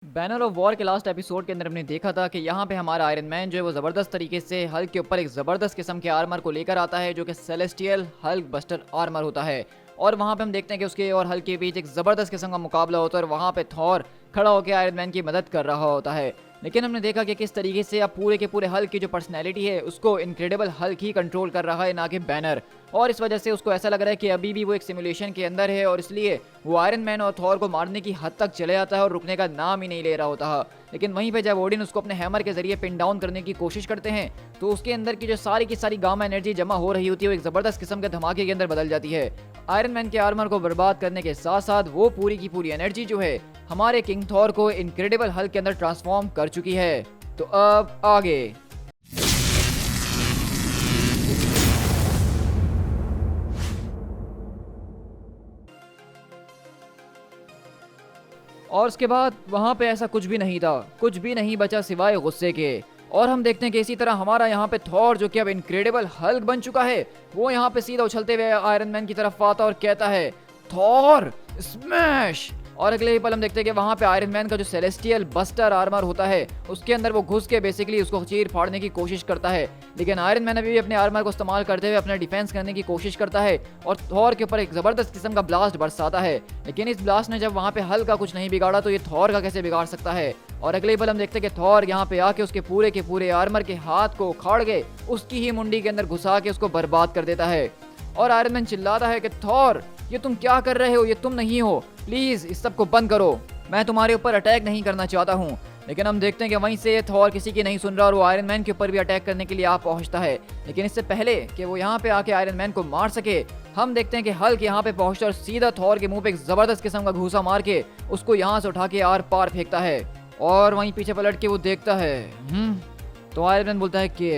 Banner of war के last episode के अंदर हमने देखा था कि यहाँ पे हमारा आयरन मैन जो है वो ज़बरदस्त तरीके से हल्क के ऊपर एक ज़बरदस्त किस्म के आर्मर को लेकर आता है जो कि सेलेस्टियल हल्क बस्टर आर्मर होता है। और वहाँ पे हम देखते हैं कि उसके और हल्क के बीच एक ज़बरदस्त किस्म का मुकाबला होता है और वहाँ पे थॉर खड़ा होकर आयरन मैन की मदद कर रहा होता है। लेकिन हमने देखा कि किस तरीके से अब पूरे के पूरे हल्क की जो पर्सनैलिटी है उसको इनक्रेडिबल हल्क ही कंट्रोल कर रहा है, ना कि बैनर। और इस वजह से उसको ऐसा लग रहा है कि अभी भी वो एक सिमुलेशन के अंदर है और इसलिए वो आयरन मैन और थॉर को मारने की हद तक चले जाता है और रुकने का नाम ही नहीं ले रहा होता है। लेकिन वहीं पे जब ओडिन उसको अपने हैमर के जरिए पिन डाउन करने की कोशिश करते हैं तो उसके अंदर की जो सारी की सारी गामा एनर्जी जमा हो रही होती है वो एक जबरदस्त किस्म के धमाके के अंदर बदल जाती है। आयरन मैन के आर्मर को बर्बाद करने के साथ साथ वो पूरी की पूरी एनर्जी जो है हमारे किंग थॉर को इनक्रेडिबल हल्क के अंदर ट्रांसफॉर्म कर चुकी है। तो अब आगे और उसके बाद वहां पे ऐसा कुछ भी नहीं था, कुछ भी नहीं बचा सिवाय गुस्से के। और हम देखते हैं कि इसी तरह हमारा यहाँ पे थॉर जो कि अब इनक्रेडिबल हल्क बन चुका है वो यहाँ पे सीधा उछलते हुए आयरन मैन की तरफ आता और कहता है थॉर स्मैश। और अगले ही पल हम देखते हैं कि वहाँ पे आयरन मैन का जो सेलेस्टियल बस्टर आर्मर होता है उसके अंदर वो घुस के बेसिकली उसको चीर फाड़ने की कोशिश करता है। लेकिन आयरन मैन अभी भी अपने आर्मर को इस्तेमाल करते हुए अपना डिफेंस करने की कोशिश करता है और थॉर के ऊपर एक जबरदस्त किस्म का ब्लास्ट बरसाता है। लेकिन इस ब्लास्ट ने जब वहाँ पे हल्क का कुछ नहीं बिगाड़ा तो ये थॉर का कैसे बिगाड़ सकता है। और अगले ही पल हम देखते हैं कि थॉर यहाँ पे आके उसके पूरे के पूरे आर्मर के हाथ को उखाड़ के उसकी ही मुंडी के अंदर घुसा के उसको बर्बाद कर देता है। और आयरन मैन चिल्लाता है कि थॉर ये तुम क्या कर रहे हो, ये तुम नहीं हो, प्लीज इस सब को बंद करो, मैं तुम्हारे ऊपर अटैक नहीं करना चाहता हूँ। लेकिन हम देखते हैं कि वहीं से थॉर किसी की नहीं सुन रहा और वो आयरन मैन के ऊपर भी अटैक करने के लिए आ पहुंचता है। लेकिन इससे पहले कि वो यहाँ पे आके आयरन मैन को मार सके हम देखते हैं कि हल्क यहाँ पे पहुंचता और सीधा थॉर के मुंह पे एक जबरदस्त किस्म का घूसा मार के उसको यहाँ से उठा के आर पार फेंकता है। और वहीं पीछे पलट के वो देखता है तो आयरन मैन बोलता है कि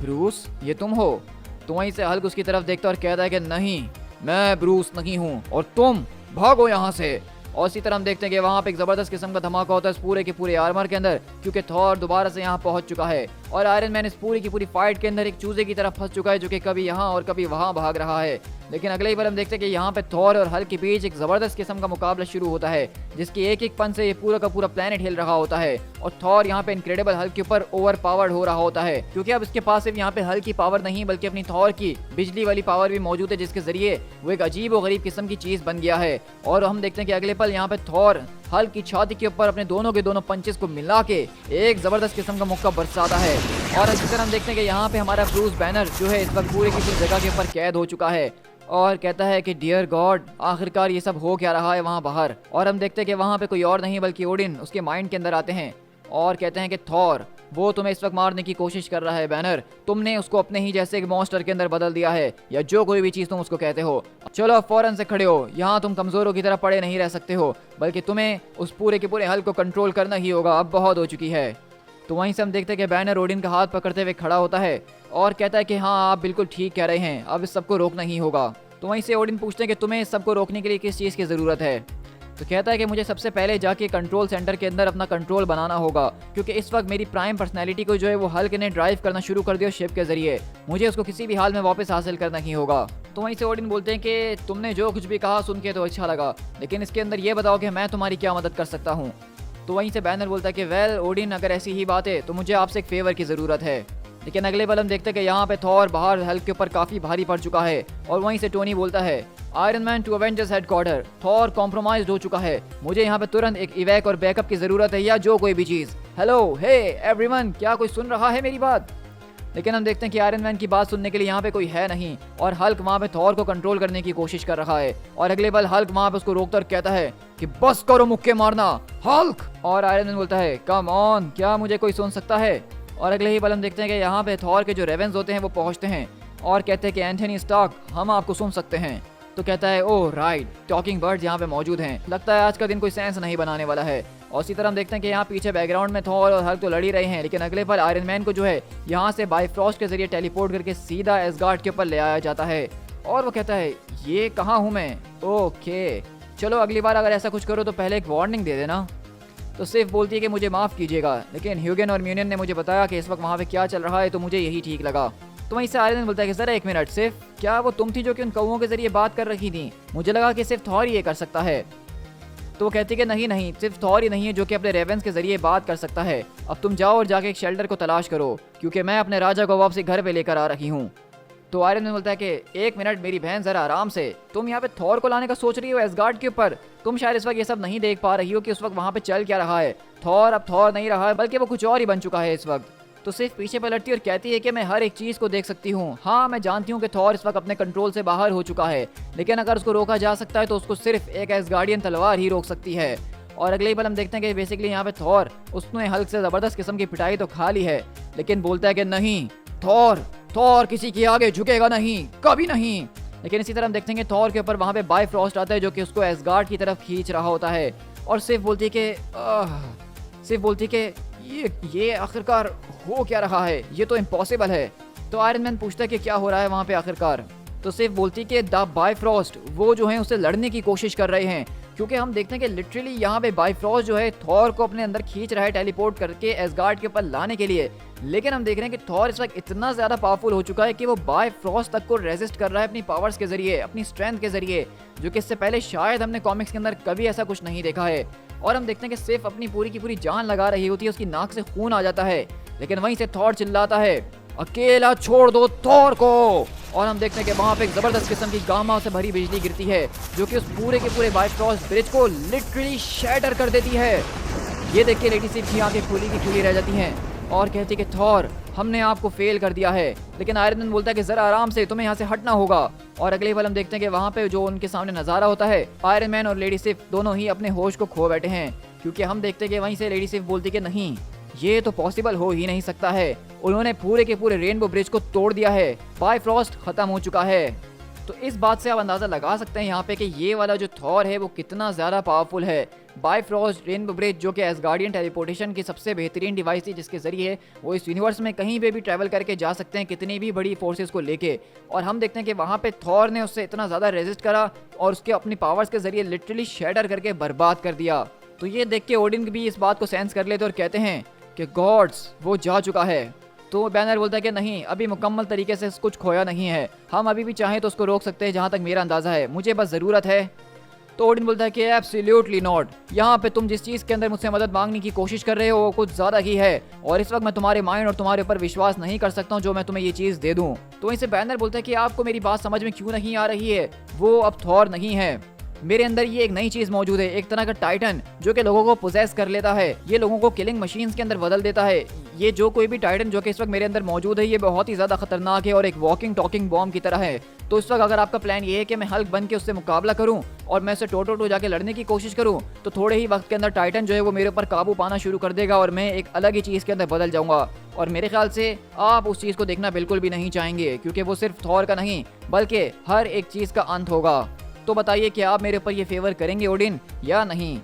ब्रूस ये तुम हो। तो वहीं से हल्क उसकी तरफ देखता और कहता है कि नहीं, मैं ब्रूस नहीं हूँ और तुम भागो यहाँ से। और इसी तरह हम देखते हैं कि वहाँ पे एक जबरदस्त किस्म का धमाका होता है इस पूरे के पूरे आर्मर के अंदर क्योंकि थॉर दोबारा से यहाँ पहुंच चुका है और आयरन मैन इस पूरी की पूरी फाइट के अंदर एक चूजे की तरफ फंस चुका है जो कि कभी यहाँ और कभी वहाँ भाग रहा है। लेकिन अगले ही बार हम देखते हैं कि यहाँ पे थॉर और हल्क के बीच एक जबरदस्त किस्म का मुकाबला शुरू होता है जिसकी एक एक पन से ये पूरा का पूरा प्लेनेट हिल रहा होता है और थॉर यहाँ पे इनक्रेडिबल हल्क के ऊपर ओवर पावर्ड हो रहा होता है क्योंकि अब इसके पास सिर्फ यहाँ पे हल्क की पावर नहीं बल्कि अपनी थॉर की बिजली वाली पावर भी मौजूद है जिसके जरिए वो एक अजीब और गरीब किस्म की चीज बन गया है। और हम देखते हैं कि अगले पल यहाँ पे थॉर हल्क की छाती के ऊपर अपने दोनों के दोनों पंचेस को मिला के एक जबरदस्त किस्म का मुक्का बरसाता है। और इसी तरह हम देखते हैं कि यहाँ पे हमारा ब्रूस बैनर जो है इस वक्त पूरे किसी जगह के ऊपर कैद हो चुका है और कहता है कि डियर गॉड आखिरकार ये सब हो क्या रहा है वहाँ बाहर। और हम देखते हैं कि वहाँ पे कोई और नहीं बल्कि ओडिन उसके माइंड के अंदर आते हैं और कहते हैं कि थॉर वो तुम्हें इस वक्त मारने की कोशिश कर रहा है बैनर, तुमने उसको अपने ही जैसे एक मॉन्स्टर के अंदर बदल दिया है या जो कोई भी चीज तुम उसको कहते हो। चलो फौरन से खड़े हो, यहाँ तुम कमजोरों की तरह पड़े नहीं रह सकते हो बल्कि तुम्हें उस पूरे के पूरे हल्क को कंट्रोल करना ही होगा, अब बहुत हो चुकी है। तो वहीं से हम देखते हैं कि बैनर ओडिन का हाथ पकड़ते हुए खड़ा होता है और कहता है कि हाँ आप बिल्कुल ठीक कह रहे हैं, अब इस सबको रोकना ही होगा। तो वहीं से ओडिन पूछते हैं कि तुम्हें इस सबको रोकने के लिए किस चीज़ की ज़रूरत है। तो कहता है कि मुझे सबसे पहले जाके कंट्रोल सेंटर के अंदर अपना कंट्रोल बनाना होगा क्योंकि इस वक्त मेरी प्राइम पर्सनैलिटी को जो है वो हल्क ने ड्राइव करना शुरू कर दिया शिप के जरिए, मुझे उसको किसी भी हाल में वापस हासिल करना ही होगा। तो वहीं से ओडिन बोलते हैं कि तुमने जो कुछ भी कहा सुन के तो अच्छा लगा लेकिन इसके अंदर ये बताओ कि मैं तुम्हारी क्या मदद कर सकता हूँ। तो वहीं से बैनर बोलता है कि वेल ओडिन अगर ऐसी ही बात है तो मुझे आपसे एक फेवर की ज़रूरत है। लेकिन अगले पल हम देखते हैं कि यहाँ पे थॉर बाहर हल्क के ऊपर काफ़ी भारी पड़ चुका है और वहीं से टोनी बोलता है Iron Man to Avengers headquarters, Thor compromised हो चुका है, मुझे यहाँ पे तुरंत एक इवैक और बैकअप की ज़रूरत है या जो कोई भी चीज़। हेलो हे एवरीवन, क्या कोई सुन रहा है मेरी बात। लेकिन हम देखते हैं कि आयरन मैन की बात सुनने के लिए यहाँ पे कोई है नहीं और हल्क वहाँ पे थॉर को कंट्रोल करने की कोशिश कर रहा है और अगले पल हल्क वहाँ पे उसको रोकता और कहता है कि बस करो मुक्के मारना हल्क। और आयरन मैन बोलता है कम ऑन, क्या मुझे कोई सुन सकता है। और अगले ही पल हम देखते हैं कि यहाँ पे थॉर के जो रेवेंस होते हैं वो पहुँचते हैं और कहते हैं कि एंथनी स्टार्क हम आपको सुन सकते हैं। तो कहता है ओह राइट, टॉकिंग बर्ड्स यहाँ पे मौजूद हैं, लगता है आज का दिन कोई सेंस नहीं बनाने वाला है। और इसी तरह हम देखते हैं कि यहाँ पीछे बैकग्राउंड में थॉर और हल्क तो लड़ ही रहे हैं लेकिन अगले पल आयरन मैन को जो है यहाँ से बाइफ्रॉस्ट के जरिए टेलीपोर्ट करके सीधा एसगार्ड के ऊपर ले आया जाता है और वो कहता है ये कहाँ हूँ मैं, ओके चलो अगली बार अगर ऐसा कुछ करो तो पहले एक वार्निंग दे देना। तो सिर्फ बोलती है कि मुझे माफ़ कीजिएगा लेकिन ह्यूगन और म्यूनियन ने मुझे बताया कि इस वक्त वहाँ पे क्या चल रहा है तो मुझे यही ठीक लगा। तो वहीं से आयरन बोलता है कि जरा एक मिनट, सिर्फ क्या वो तुम थी जो कि उन कौओं के जरिए बात कर रही थी, मुझे लगा कि सिर्फ थॉर ये कर सकता है। तो वो कहती है कि नहीं नहीं, सिर्फ थॉर ही नहीं है जो कि अपने रेवेंस के जरिए बात कर सकता है। अब तुम जाओ और जाके एक शेल्टर को तलाश करो, क्योंकि मैं अपने राजा को वापसी घर पे लेकर आ रही हूँ। तो आयरन मैन बोलता है कि एक मिनट मेरी बहन, जरा आराम से, तुम यहाँ पे थॉर को लाने का सोच रही हो एसगार्ड के ऊपर। तुम शायद इस वक्त ये सब नहीं देख पा रही हो कि उस वक्त वहाँ पे चल क्या रहा है। थॉर अब थॉर नहीं रहा है, बल्कि वो कुछ और ही बन चुका है इस वक्त। तो सिर्फ पीछे पलटती और कहती है कि मैं हर एक चीज को देख सकती हूँ। हाँ, मैं जानती हूँ कि थॉर इस वक्त अपने कंट्रोल से बाहर हो चुका है, लेकिन अगर उसको रोका जा सकता है तो उसको सिर्फ एक एसगार्डियन तलवार ही रोक सकती है। और अगले ही पल हम देखते हैं कि बेसिकली यहाँ पे थॉर, उसने हल्क से जबरदस्त किस्म की पिटाई तो खा ली है, लेकिन बोलता है कि नहीं, थॉर किसी के आगे झुकेगा नहीं, कभी नहीं। लेकिन इसी तरह हम देखते हैं कि थॉर के ऊपर वहाँ पे बायफ्रॉस्ट आता है, जो कि उसको एसगार्ड की तरफ खींच रहा होता है। और सिर्फ बोलती है कि ये आखिरकार हो क्या रहा है, ये तो इम्पॉसिबल है। तो आयरन मैन पूछता है कि क्या हो रहा है वहाँ पे आखिरकार। तो सिर्फ बोलती है कि द बायफ्रॉस्ट वो जो है उससे लड़ने की कोशिश कर रहे हैं, क्योंकि हम देखते हैं कि लिटरली यहाँ पे बायफ्रॉस्ट जो है थॉर को अपने अंदर खींच रहा है टेलीपोर्ट करके एसगार्ड के ऊपर लाने के लिए। लेकिन हम देख रहे हैं कि थॉर इस वक्त इतना ज्यादा पावरफुल हो चुका है कि वो बायफ्रॉस्ट तक को रेजिस्ट कर रहा है अपनी पावर्स के जरिए, अपनी स्ट्रेंथ के जरिए, जो कि इससे पहले शायद हमने कॉमिक्स के अंदर कभी ऐसा कुछ नहीं देखा है। और हम देखते हैं कि सिर्फ अपनी पूरी की पूरी जान लगा रही होती है, उसकी नाक से खून आ जाता है, लेकिन वहीं से थॉर चिल्लाता है, अकेला छोड़ दो थॉर को। और हम देखते हैं कि वहाँ पे एक जबरदस्त किस्म की गामा से भरी बिजली गिरती है, जो कि उस पूरे के पूरे बायफ्रॉस्ट ब्रिज को लिटरली शैटर कर देती है। ये देख के लेडी सिफ की आंखें खुली की खुली रह जाती हैं और कहती है कि थॉर, हमने आपको फेल कर दिया है। लेकिन आयरन मैन बोलता है कि जरा आराम से, तुम्हें यहाँ से हटना होगा। और अगले पल हम देखते हैं कि वहाँ पे जो उनके सामने नजारा होता है, आयरन मैन और लेडी सिफ दोनों ही अपने होश को खो बैठे हैं, क्योंकि हम देखते हैं कि वहीं से लेडी सिफ बोलती कि नहीं, ये तो पॉसिबल हो ही नहीं सकता है। उन्होंने पूरे के पूरे रेनबो ब्रिज को तोड़ दिया है, बायफ्रॉस्ट खत्म हो चुका है। तो इस बात से आप अंदाजा लगा सकते हैं यहाँ पे कि ये वाला जो थॉर है वो कितना ज्यादा पावरफुल है। बायफ्रॉस्ट रेनबो ब्रिज जो कि एसगार्डियन टेलीपोर्टेशन की सबसे बेहतरीन डिवाइस थी, जिसके जरिए वो इस यूनिवर्स में कहीं पे भी ट्रैवल करके जा सकते हैं, कितनी भी बड़ी फोर्सेस को लेके। और हम देखते हैं कि वहाँ पे थॉर ने उससे इतना ज्यादा रेजिस्ट करा और उसके अपनी पावर्स के जरिए लिटरली शैटर करके बर्बाद कर दिया। तो ये देख के ओडिन भी इस बात को सेंस कर लेते और कहते हैं कि गॉड्स, वो जा चुका है। तो बैनर बोलता है कि नहीं, अभी मुकम्मल तरीके से कुछ खोया नहीं है, हम अभी भी चाहें तो उसको रोक सकते हैं, जहाँ तक मेरा अंदाजा है, मुझे बस ज़रूरत है। तो ओडिन बोलता है कि एब्सोल्युटली नॉट, यहाँ पे तुम जिस चीज़ के अंदर मुझसे मदद मांगने की कोशिश कर रहे हो वो कुछ ज़्यादा ही है, और इस वक्त मैं तुम्हारे माइंड और तुम्हारे ऊपर विश्वास नहीं कर सकता हूँ जो मैं तुम्हें ये चीज़ दे दूँ। तो वहीं से बैनर बोलता है कि आपको मेरी बात समझ में क्यों नहीं आ रही है, वो अब थॉर नहीं है, मेरे अंदर ये एक नई चीज मौजूद है, एक तरह का टाइटन जो कि लोगों को पोजेस कर लेता है, ये लोगों को किलिंग मशीन्स के अंदर बदल देता है। ये जो कोई भी टाइटन जो कि इस वक्त मेरे अंदर मौजूद है, ये बहुत ही ज्यादा खतरनाक है और एक वॉकिंग टॉकिंग बॉम्ब की तरह है। तो इस वक्त अगर आपका प्लान ये है कि मैं हल्क बन के उससे मुकाबला करूं और मैं उसे टो जाके लड़ने की कोशिश करूं, तो थोड़े ही वक्त के अंदर टाइटन जो है वो मेरे ऊपर काबू पाना शुरू कर देगा और मैं एक अलग ही चीज के अंदर बदल जाऊंगा। और मेरे ख्याल से आप उस चीज को देखना बिल्कुल भी नहीं चाहेंगे, क्योंकि वो सिर्फ थॉर का नहीं बल्कि हर एक चीज का अंत होगा। तो बताइए कि आप मेरे ऊपर ये फेवर करेंगे ओडिन या नहीं।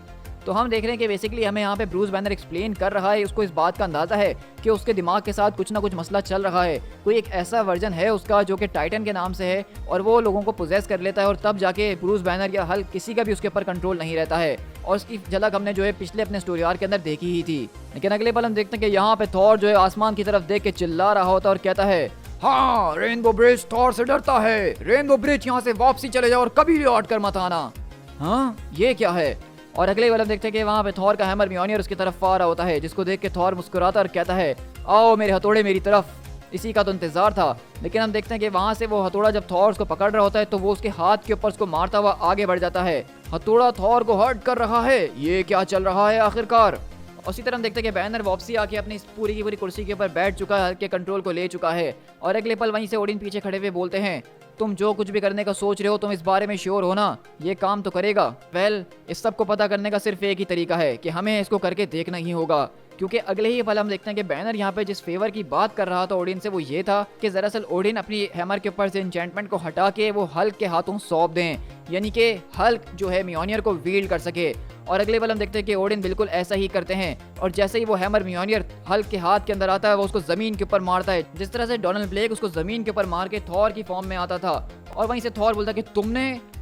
तो हम देख रहे हैं कि बेसिकली हमें यहाँ पे ब्रूस बैनर एक्सप्लेन कर रहा है, उसको इस बात का अंदाजा है कि उसके दिमाग के साथ कुछ ना कुछ मसला चल रहा है, कोई एक ऐसा वर्जन है उसका जो कि टाइटन के नाम से है और वो लोगों को पोजेस कर लेता है और तब जाके ब्रूस बैनर या हल्क किसी का भी उसके ऊपर कंट्रोल नहीं रहता है। और उसकी झलक हमने जो है पिछले अपने स्टोरी आर्क के अंदर देखी ही थी। लेकिन अगले पल हम देखते हैं कि यहाँ पे थॉर जो है आसमान की तरफ देख के चिल्ला रहा होता है और कहता है, हाँ, रेनबो ब्रिज थॉर से डरता है, रेनबो ब्रिज यहाँ से वापसी चले जाओ और कभी लौट कर मत आना। हाँ, ये क्या है। और अगले वाले देखते हैं कि वहाँ पे थॉर का हैमर म्योनियर उसकी तरफ आ रहा होता है, जिसको देख के थॉर मुस्कुराता और कहता है, आओ मेरे हथौड़े मेरी तरफ। इसी का तो इंतजार था। लेकिन हम देखते हैं कि वहाँ से वो हथौड़ा जब थॉर उसको पकड़ रहा होता है तो वो उसके हाथ के ऊपर उसको मारता हुआ आगे बढ़ जाता है। हथौड़ा थॉर को हर्ट कर रहा है, ये क्या चल रहा है आखिरकार। उसी तरह हम देखते हैं कि बैनर वापसी आके अपनी इस पूरी की पूरी कुर्सी के ऊपर बैठ चुका है, हल्क के कंट्रोल को ले चुका है। और अगले पल वहीं से ओडिन पीछे खड़े हुए बोलते हैं, तुम जो कुछ भी करने का सोच रहे हो, तुम इस बारे में श्योर हो ना, ये काम तो करेगा। वेल, इस सब को पता करने का सिर्फ एक ही तरीका है कि हमें इसको करके देखना ही होगा। क्योंकि अगले ही पल हम देखते हैं कि बैनर यहाँ पे जिस फेवर की बात कर रहा था ओडिन से, वो ये था कि दरअसल ओडिन अपनी हैमर के ऊपर से एन्चेंटमेंट को हटा के वो हल्क के हाथों सौंप दें, यानी कि हल्क जो है म्योनियर को वील्ड कर सके। और अगले पल हम देखते हैं कि ओडिन बिल्कुल ऐसा ही करते हैं और जैसे ही वो हैमर म्योनियर हल्क के हाथ के अंदर आता है, वो उसको जमीन के ऊपर मारता है, जिस तरह से डोनाल्ड ब्लेक उसको जमीन के ऊपर मार के थॉर की फॉर्म में आता था। और वहीं से थॉर बोलता है कि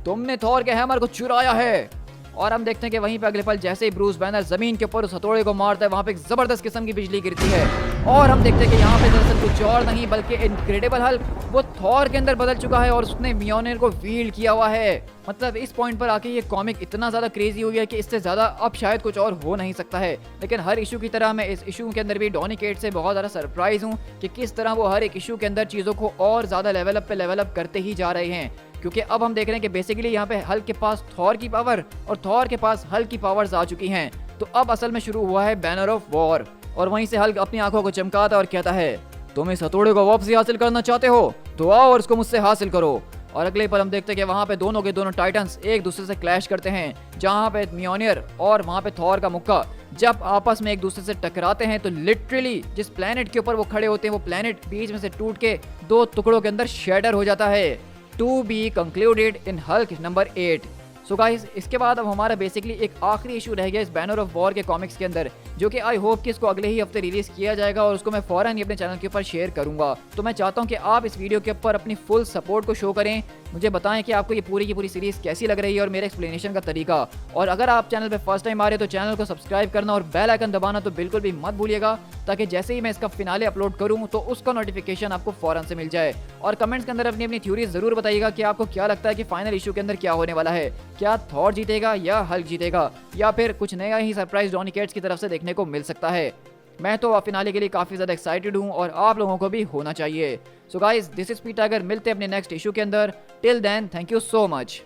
तुमने थॉर के हैमर को चुराया है। और हम देखते हैं कि वहीं पे अगले पल जैसे ही ब्रूस बैनर जमीन के ऊपर उस हथौड़े को मारता है, वहां पे एक जबरदस्त किस्म की बिजली गिरती है और हम देखते हैं कि यहाँ पे दरअसल कुछ और नहीं बल्कि इनक्रेडिबल हल्क वो थॉर के अंदर बदल चुका है और उसने म्योनिर को वील्ड किया हुआ है। मतलब इस पॉइंट पर आके ये कॉमिक इतना ज्यादा क्रेजी हो गया कि इससे ज्यादा अब शायद कुछ और हो नहीं सकता है। लेकिन हर इशू की तरह मैं इस इशू के अंदर भी डॉनी केट से बहुत ज्यादा सरप्राइज हूँ कि किस तरह वो हर एक इशू के अंदर चीजों को और ज्यादा लेवल अप करते ही जा रहे हैं। क्योंकि अब हम देख रहे हैं कि बेसिकली यहाँ पे हल्क के पास थॉर की पावर और थॉर के पास हल्क की पावर्स आ चुकी हैं। तो अब असल में शुरू हुआ है बैनर ऑफ वॉर और वहीं से हल्क अपनी आंखों को चमकाता और कहता है, तुम इस हथौड़े को वापसी हासिल करना चाहते हो तो आओ और इसको मुझसे हासिल करो। और अगले पर हम देखते हैं कि वहाँ पे दोनों के दोनों टाइटन्स एक दूसरे से क्लैश करते हैं, जहाँ पे म्योनिर और वहाँ पे थॉर का मुक्का जब आपस में एक दूसरे से टकराते हैं तो लिटरली जिस प्लेनेट के ऊपर वो खड़े होते हैं वो प्लेनेट बीच में से टूट के दो टुकड़ों के अंदर शेडर हो जाता है। To be concluded in Hulk number 8। So guys, इसके बाद अब हमारा बेसिकली एक आखिरी इशू रह गया इस बैनर ऑफ वॉर के कॉमिक्स के अंदर, जो कि आई होप कि इसको अगले ही हफ्ते रिलीज किया जाएगा और उसको मैं फौरन ही अपने चैनल के ऊपर शेयर करूंगा। तो मैं चाहता हूं कि आप इस वीडियो के ऊपर अपनी फुल सपोर्ट को शो करें, मुझे बताएं कि आपको ये पूरी की पूरी सीरीज कैसी लग रही है और मेरे एक्सप्लेनेशन का तरीका। और अगर आप चैनल पे फर्स्ट टाइम आ रहे हैं तो चैनल को सब्सक्राइब करना और बेल आइकन दबाना तो बिल्कुल भी मत भूलिएगा, ताकि जैसे ही मैं इसका फिनाले अपलोड करूं तो उसका नोटिफिकेशन आपको फौरन से मिल जाए। और कमेंट्स के अंदर अपनी अपनी थ्योरीज जरूर बताइएगा कि आपको क्या लगता है कि फाइनल इशू के अंदर क्या होने वाला है, क्या थॉर जीतेगा या हल्क जीतेगा या फिर कुछ नया ही सरप्राइज डॉनी केट्स की तरफ से देखने को मिल सकता है। मैं तो फिनाले के लिए काफी ज्यादा एक्साइटेड हूं और आप लोगों को भी होना चाहिए। So guys, this is P Tiger, मिलते हैं अपने नेक्स्ट इशू के अंदर। Till then, thank you so much.